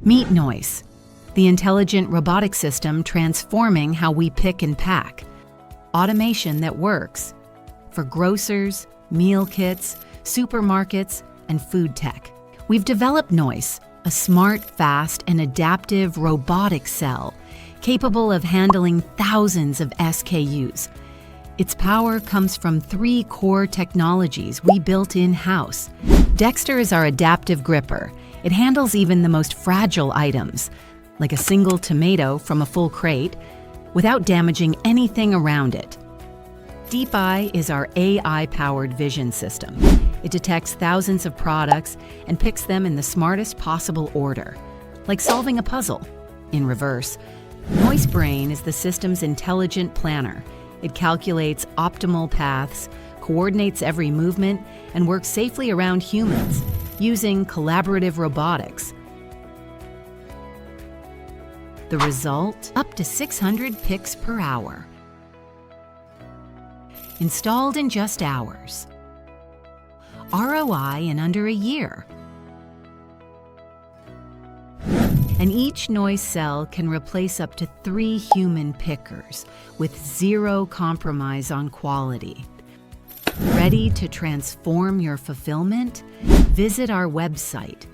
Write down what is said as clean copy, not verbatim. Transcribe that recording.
Meet Noyce, the intelligent robotic system transforming how we pick and pack. Automation that works for grocers, meal kits, supermarkets, and food tech. We've developed Noyce, a smart, fast, and adaptive robotic cell capable of handling thousands of SKUs. Its power comes from 3 core technologies we built in-house. Dexter is our adaptive gripper. It handles even the most fragile items, like a single tomato from a full crate, without damaging anything around it. Deep Eye is our AI-powered vision system. It detects thousands of products and picks them in the smartest possible order, like solving a puzzle. In reverse, Noyce Brain is the system's intelligent planner. It calculates optimal paths, coordinates every movement, and works safely around humans, using collaborative robotics. The result? Up to 600 picks per hour. Installed in just hours. ROI in under a year. And each Noyce cell can replace up to 3 human pickers with 0 compromise on quality. Ready to transform your fulfillment? Visit our website